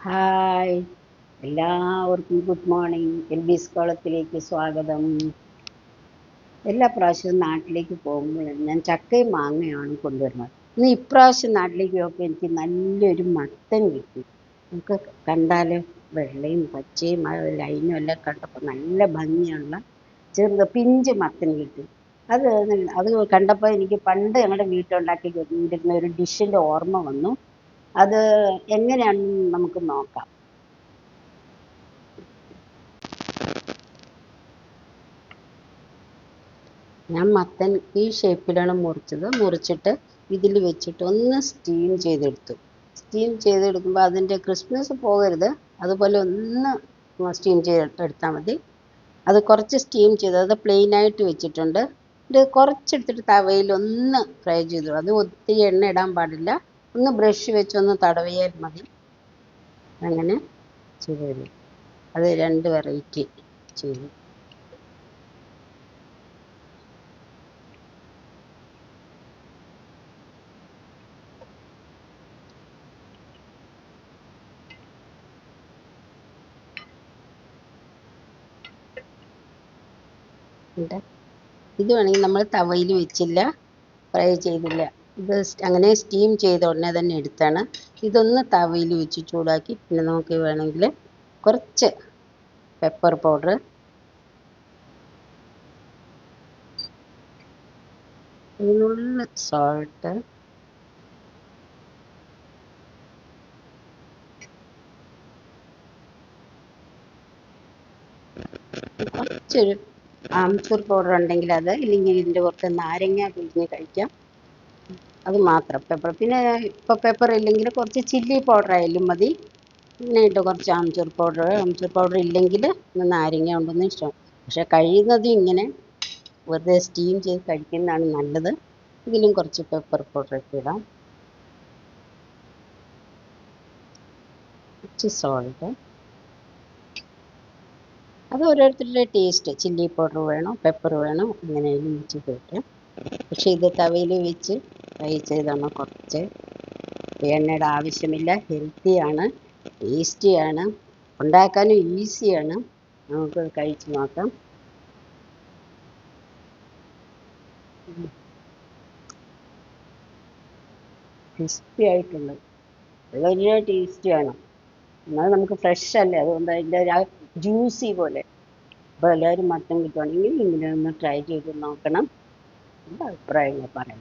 Hi, എല്ലാവർക്കും good morning. എൽബീസ് കോളത്തിലേക്ക് സ്വാഗതം. എല്ലാ പ്രാവശ്യവും നാട്ടിലേക്ക് പോകുമ്പോഴും ഞാൻ ചക്കയും മാങ്ങയാണ് കൊണ്ടുവരുന്നത്. ഇന്ന് ഇപ്രാവശ്യം നാട്ടിലേക്ക് പോയപ്പോൾ എനിക്ക് നല്ലൊരു മത്തൻ കിട്ടി. നമുക്ക് കണ്ടാൽ വെള്ളയും പച്ചയും ആ ലൈനും എല്ലാം കണ്ടപ്പോൾ നല്ല ഭംഗിയുള്ള പിഞ്ച് മത്തൻ കിട്ടി. അത് കണ്ടപ്പോൾ എനിക്ക് പണ്ട് ഞങ്ങളുടെ വീട്ടിലുണ്ടാക്കി കൊണ്ടിരുന്ന ഒരു ഡിഷിൻ്റെ ഓർമ്മ വന്നു. അത് എങ്ങനെയാണെന്ന് നമുക്ക് നോക്കാം. ഞാൻ മത്തൻ ഈ ഷേപ്പിലാണ് മുറിച്ചിട്ട് ഇതിൽ വെച്ചിട്ട് ഒന്ന് സ്റ്റീം ചെയ്തെടുത്തു. സ്റ്റീം ചെയ്തെടുക്കുമ്പോൾ അതിൻ്റെ ക്രിസ്പ്നെസ് പോകരുത്, അതുപോലെ ഒന്ന് സ്റ്റീം ചെയ്തെടുത്താൽ മതി. അത് കുറച്ച് സ്റ്റീം ചെയ്ത് അത് പ്ലെയിനായിട്ട് വെച്ചിട്ടുണ്ട്. ഇത് കുറച്ചെടുത്തിട്ട് തവയിൽ ഒന്ന് ഫ്രൈ ചെയ്തു. അത് ഒത്തിരി എണ്ണ ഇടാൻ പാടില്ല, ഒന്ന് ബ്രഷ് വെച്ചൊന്ന് തടവിയാൽ മതി. അങ്ങനെ ചെയ്തു. അത് 2 വെറൈറ്റി ചെയ്തു. ഇത് വേണമെങ്കിൽ നമ്മൾ തവയിൽ വെച്ചില്ല, ഫ്രൈ ചെയ്തില്ല. ഇത് അങ്ങനെ സ്റ്റീം ചെയ്ത ഉടനെ തന്നെ എടുത്താണ്. ഇതൊന്ന് തവയിൽ വെച്ച് ചൂടാക്കി പിന്നെ നമുക്ക് വേണമെങ്കിൽ കുറച്ച് പെപ്പർ പൗഡർ, ഇതിനുള്ള സോൾട്ട്, കുറച്ചൊരു ആംചൂർ പൗഡർ ഉണ്ടെങ്കിൽ അത്, ഇല്ലെങ്കിൽ ഇതിൻ്റെ പുറത്ത് നാരങ്ങ പിഴിഞ്ഞ് കഴിക്കാം. അത് മാത്രം പെപ്പർ. പിന്നെ ഇപ്പോൾ പെപ്പർ ഇല്ലെങ്കിൽ കുറച്ച് ചില്ലി പൗഡർ ആയാലും മതി. പിന്നെ ഇട്ട് കുറച്ച് ആംചൂർ പൗഡർ ഇല്ലെങ്കിൽ നാരങ്ങ ഉണ്ടെന്ന് ഇഷ്ടം. പക്ഷെ കഴിയുന്നതും ഇങ്ങനെ വെറുതെ സ്റ്റീം ചെയ്ത് കഴിക്കുന്നതാണ് നല്ലത്. ഇതിലും കുറച്ച് പെപ്പർ പൗഡർ ഒക്കെ ഇടാം, കുറച്ച് സോൾട്ട്. അത് ഓരോരുത്തരുടെ ടേസ്റ്റ്, ചില്ലി പൗഡർ വേണോ പെപ്പർ വേണോ അങ്ങനെയും വെച്ച് കഴിക്കാം. പക്ഷെ ഇത് തവയിൽ വെച്ച് ഫ്രൈ ചെയ്താണ് കുറച്ച് എണ്ണയുടെ ആവശ്യമില്ല. ഹെൽത്തിയാണ്, ടേസ്റ്റിയാണ്, ഉണ്ടാക്കാനും ഈസിയാണ്. നമുക്ക് കഴിച്ച് നോക്കാം. ക്രിസ്പി ആയിട്ടുണ്ട്, വളരെ ടേസ്റ്റിയാണ്. എന്നാൽ നമുക്ക് ഫ്രഷ് അല്ലേ, അതുകൊണ്ട് അതിൻ്റെ ആ ജ്യൂസി പോലെ. അപ്പോൾ എല്ലാവരും മത്തൻ കിട്ടുവാണെങ്കിൽ ഇങ്ങനെ ഒന്ന് ട്രൈ ചെയ്ത് നോക്കണം. എൻ്റെ അഭിപ്രായങ്ങൾ പറയാം.